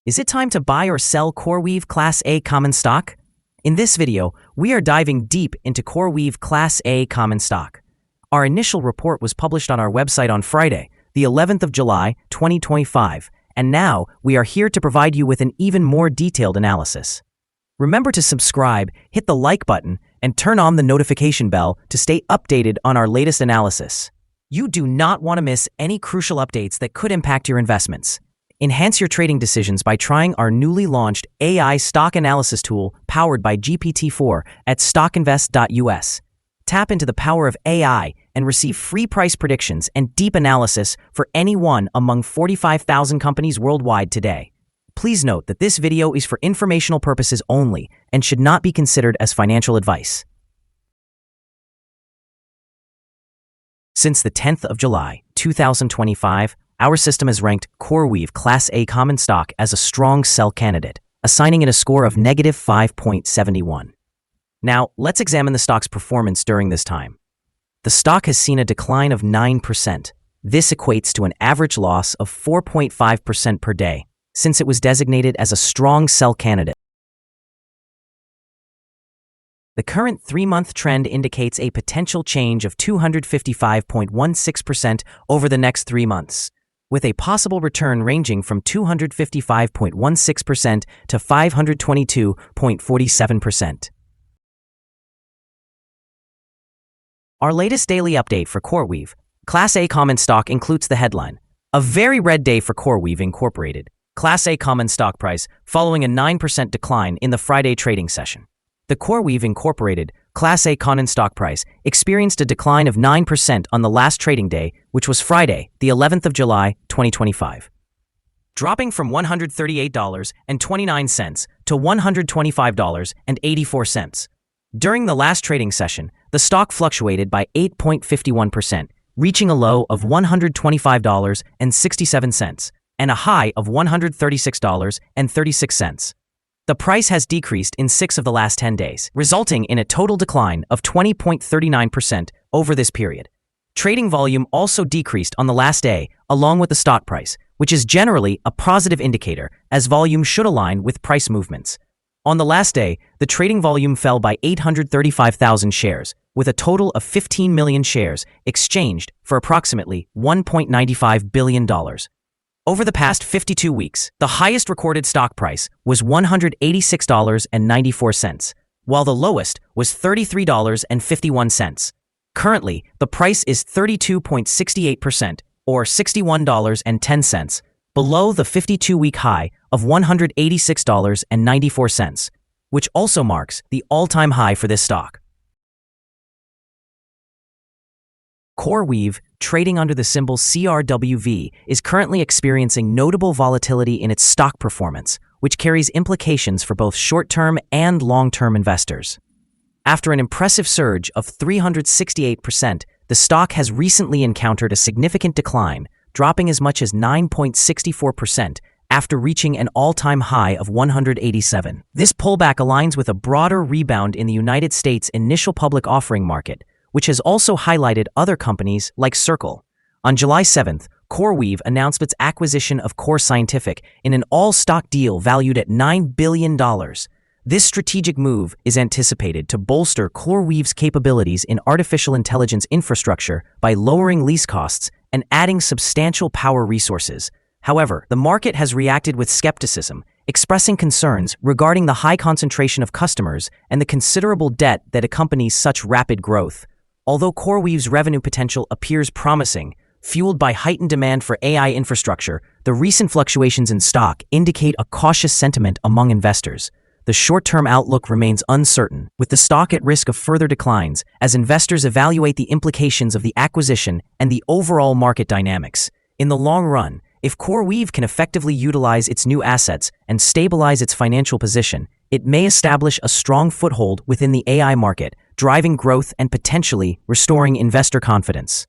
Is it time to buy or sell CoreWeave Class A common stock? In this video, we are diving deep into CoreWeave Class A common stock. Our initial report was published on our website on Friday, the 11th of July, 2025, and now we are here to provide you with an even more detailed analysis. Remember to subscribe, hit the like button, and turn on the notification bell to stay updated on our latest analysis. You do not want to miss any crucial updates that could impact your investments. Enhance your trading decisions by trying our newly launched AI stock analysis tool powered by GPT-4 at StockInvest.us. Tap into the power of AI and receive free price predictions and deep analysis for any one among 45,000 companies worldwide today. Please note that this video is for informational purposes only and should not be considered as financial advice. Since the 10th of July, 2025, our system has ranked CoreWeave Class A common stock as a strong sell candidate, assigning it a score of negative 5.71. Now, let's examine the stock's performance during this time. The stock has seen a decline of 9%. This equates to an average loss of 4.5% per day, since it was designated as a strong sell candidate. The current 3-month trend indicates a potential change of 255.16% over the next 3 months, with a possible return ranging from 255.16% to 522.47%. Our latest daily update for CoreWeave Class A common stock includes the headline, "A very red day for CoreWeave Incorporated. Class A common stock price following a 9% decline in the Friday trading session." The CoreWeave Incorporated Class A common stock price experienced a decline of 9% on the last trading day, which was Friday, the 11th of July, 2025. Dropping from $138.29 to $125.84. During the last trading session, the stock fluctuated by 8.51%, reaching a low of $125.67 and a high of $136.36. The price has decreased in 6 of the last 10 days, resulting in a total decline of 20.39% over this period. Trading volume also decreased on the last day, along with the stock price, which is generally a positive indicator, as volume should align with price movements. On the last day, the trading volume fell by 835,000 shares, with a total of 15 million shares exchanged for approximately $1.95 billion. Over the past 52 weeks, the highest recorded stock price was $186.94, while the lowest was $33.51. Currently, the price is 32.68%, or $61.10, below the 52-week high of $186.94, which also marks the all-time high for this stock. CoreWeave, trading under the symbol CRWV, is currently experiencing notable volatility in its stock performance, which carries implications for both short-term and long-term investors. After an impressive surge of 368%, the stock has recently encountered a significant decline, dropping as much as 9.64% after reaching an all-time high of 187. This pullback aligns with a broader rebound in the United States initial public offering market, which has also highlighted other companies like Circle. On July 7th, CoreWeave announced its acquisition of Core Scientific in an all-stock deal valued at $9 billion. This strategic move is anticipated to bolster CoreWeave's capabilities in artificial intelligence infrastructure by lowering lease costs and adding substantial power resources. However, the market has reacted with skepticism, expressing concerns regarding the high concentration of customers and the considerable debt that accompanies such rapid growth. Although CoreWeave's revenue potential appears promising, fueled by heightened demand for AI infrastructure, the recent fluctuations in stock indicate a cautious sentiment among investors. The short-term outlook remains uncertain, with the stock at risk of further declines as investors evaluate the implications of the acquisition and the overall market dynamics. In the long run, if CoreWeave can effectively utilize its new assets and stabilize its financial position, it may establish a strong foothold within the AI market, driving growth and potentially restoring investor confidence.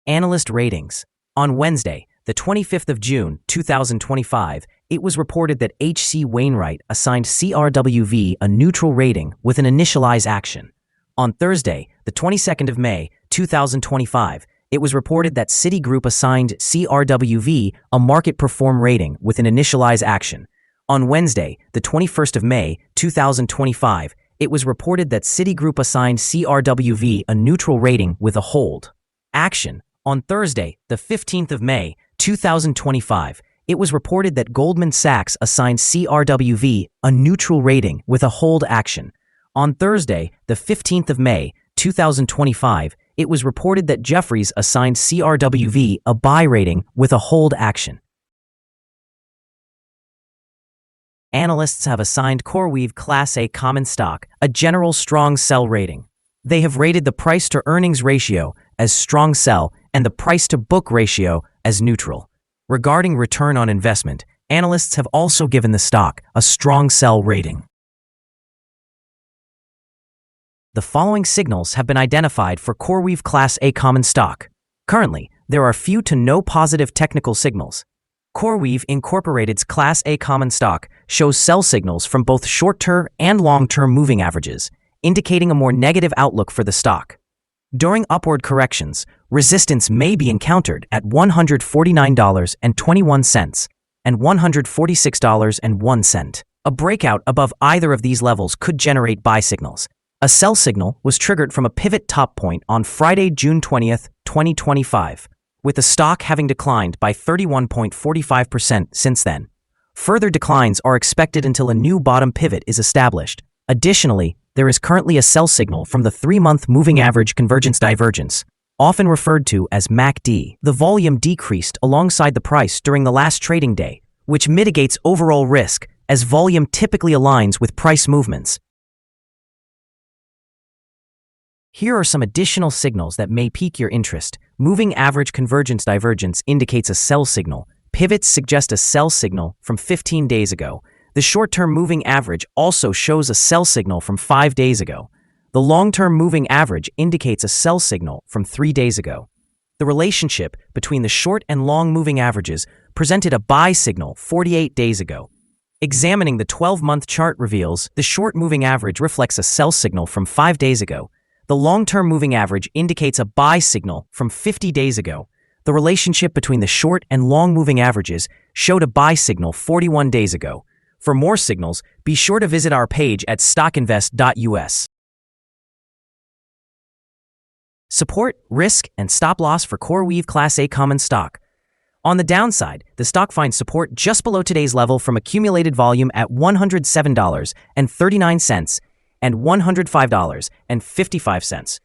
Analyst ratings. On Wednesday, the 25th of June, 2025, it was reported that H.C. Wainwright assigned CRWV a neutral rating with an initialize action. On Thursday, the 22nd of May, 2025, it was reported that Citigroup assigned CRWV a market perform rating with an initialize action. On Wednesday, the 21st of May, 2025, it was reported that Citigroup assigned CRWV a neutral rating with a hold action. On Thursday, the 15th of May, 2025, it was reported that Goldman Sachs assigned CRWV a neutral rating with a hold action. On Thursday, the 15th of May, 2025, it was reported that Jefferies assigned CRWV a buy rating with a hold action. Analysts have assigned CoreWeave Class A common stock a general strong sell rating. They have rated the price-to-earnings ratio as strong sell and the price-to-book ratio as neutral. Regarding return on investment, analysts have also given the stock a strong sell rating. The following signals have been identified for CoreWeave Class A common stock. Currently, there are few to no positive technical signals. CoreWeave Incorporated's Class A common stock shows sell signals from both short-term and long-term moving averages, indicating a more negative outlook for the stock. During upward corrections, resistance may be encountered at $149.21 and $146.01. A breakout above either of these levels could generate buy signals. A sell signal was triggered from a pivot top point on Friday, June 20th, 2025, with the stock having declined by 31.45% since then. Further declines are expected until a new bottom pivot is established. Additionally, there is currently a sell signal from the 3-month moving average convergence divergence, often referred to as MACD. The volume decreased alongside the price during the last trading day, which mitigates overall risk as volume typically aligns with price movements. Here are some additional signals that may pique your interest. Moving average convergence divergence indicates a sell signal. Pivots suggest a sell signal from 15 days ago. The short-term moving average also shows a sell signal from 5 days ago. The long-term moving average indicates a sell signal from 3 days ago. The relationship between the short and long moving averages presented a buy signal 48 days ago. Examining the 12-month chart reveals the short moving average reflects a sell signal from 5 days ago. The long-term moving average indicates a buy signal from 50 days ago. The relationship between the short and long moving averages showed a buy signal 41 days ago. For more signals, be sure to visit our page at StockInvest.us. Support, risk, and stop loss for CoreWeave Class A common stock. On the downside, the stock finds support just below today's level from accumulated volume at $107.39 and $105.55.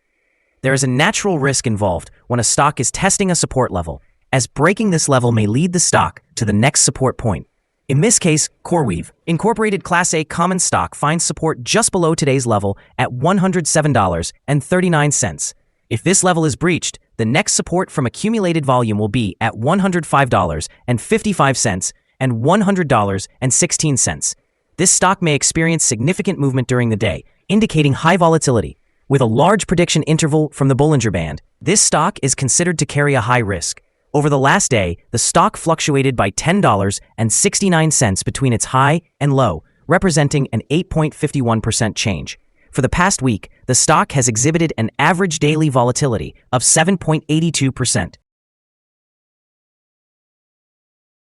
There is a natural risk involved when a stock is testing a support level, as breaking this level may lead the stock to the next support point. In this case, CoreWeave Incorporated Class A common stock finds support just below today's level at $107.39. If this level is breached, the next support from accumulated volume will be at $105.55 and $100.16. This stock may experience significant movement during the day, indicating high volatility. With a large prediction interval from the Bollinger Band, this stock is considered to carry a high risk. Over the last day, the stock fluctuated by $10.69 between its high and low, representing an 8.51% change. For the past week, the stock has exhibited an average daily volatility of 7.82%.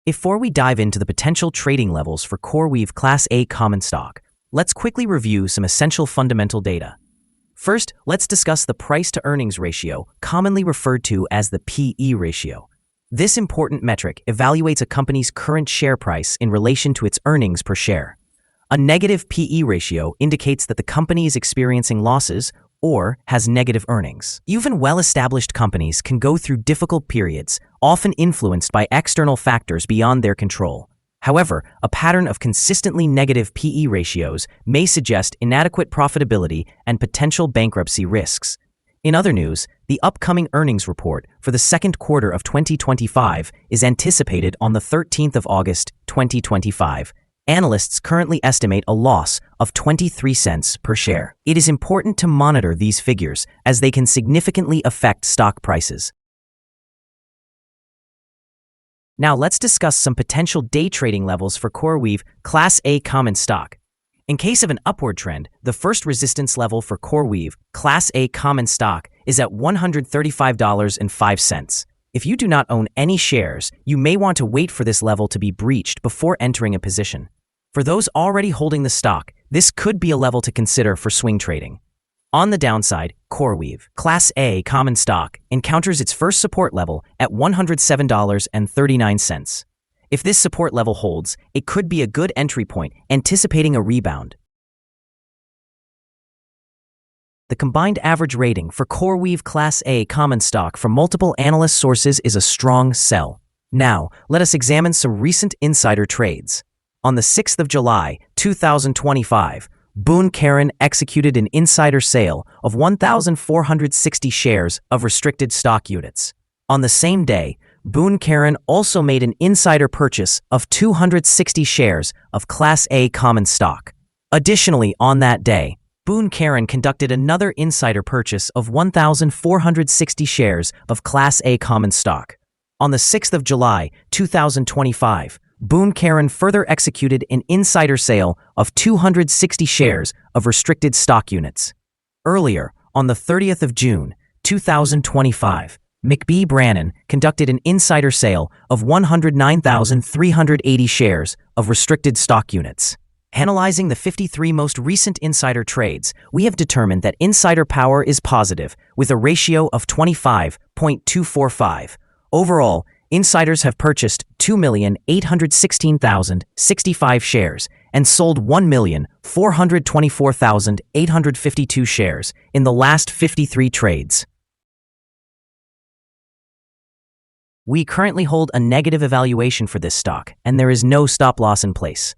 Before we dive into the potential trading levels for CoreWeave Class A common stock, let's quickly review some essential fundamental data. First, let's discuss the price-to-earnings ratio, commonly referred to as the PE ratio. This important metric evaluates a company's current share price in relation to its earnings per share. A negative PE ratio indicates that the company is experiencing losses or has negative earnings. Even well-established companies can go through difficult periods, often influenced by external factors beyond their control. However, a pattern of consistently negative PE ratios may suggest inadequate profitability and potential bankruptcy risks. In other news, the upcoming earnings report for the second quarter of 2025 is anticipated on the 13th of August, 2025. Analysts currently estimate a loss of 23 cents per share. It is important to monitor these figures as they can significantly affect stock prices. Now let's discuss some potential day trading levels for CoreWeave Class A common stock. In case of an upward trend, the first resistance level for CoreWeave Class A common stock is at $135.05. If you do not own any shares, you may want to wait for this level to be breached before entering a position. For those already holding the stock, this could be a level to consider for swing trading. On the downside, CoreWeave Class A common stock encounters its first support level at $107.39. If this support level holds, it could be a good entry point, anticipating a rebound. The combined average rating for CoreWeave Class A common stock from multiple analyst sources is a strong sell. Now, let us examine some recent insider trades. On the 6th of July, 2025, Boone Caron executed an insider sale of 1,460 shares of restricted stock units. On the same day, Boone Caron also made an insider purchase of 260 shares of Class A common stock. Additionally, on that day, Boone Caron conducted another insider purchase of 1,460 shares of Class A common stock. On the 6th of July, 2025, Boone Caron further executed an insider sale of 260 shares of restricted stock units. Earlier, on the 30th of June, 2025, McB Brannan conducted an insider sale of 109,380 shares of restricted stock units. Analyzing the 53 most recent insider trades, we have determined that insider power is positive, with a ratio of 25.245. Overall, insiders have purchased 2,816,065 shares and sold 1,424,852 shares in the last 53 trades. We currently hold a negative evaluation for this stock, and there is no stop loss in place.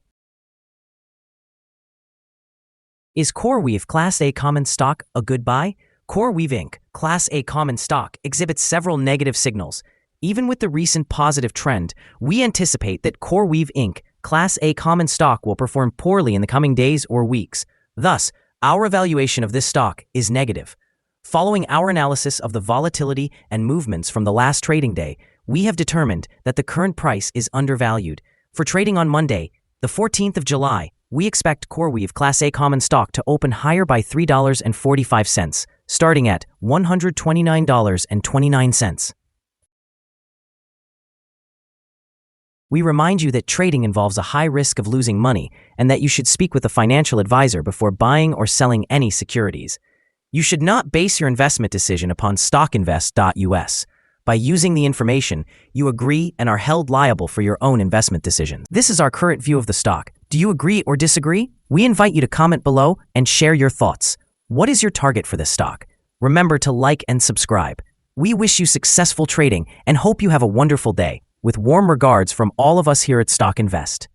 Is CoreWeave Class A common stock a good buy? CoreWeave Inc. Class A common stock exhibits several negative signals. Even with the recent positive trend, we anticipate that CoreWeave Inc. Class A common stock will perform poorly in the coming days or weeks. Thus, our evaluation of this stock is negative. Following our analysis of the volatility and movements from the last trading day, we have determined that the current price is undervalued. For trading on Monday, the 14th of July, we expect CoreWeave Class A common stock to open higher by $3.45, starting at $129.29. We remind you that trading involves a high risk of losing money and that you should speak with a financial advisor before buying or selling any securities. You should not base your investment decision upon StockInvest.us. By using the information, you agree and are held liable for your own investment decisions. This is our current view of the stock. Do you agree or disagree? We invite you to comment below and share your thoughts. What is your target for this stock? Remember to like and subscribe. We wish you successful trading and hope you have a wonderful day. With warm regards from all of us here at Stock Invest.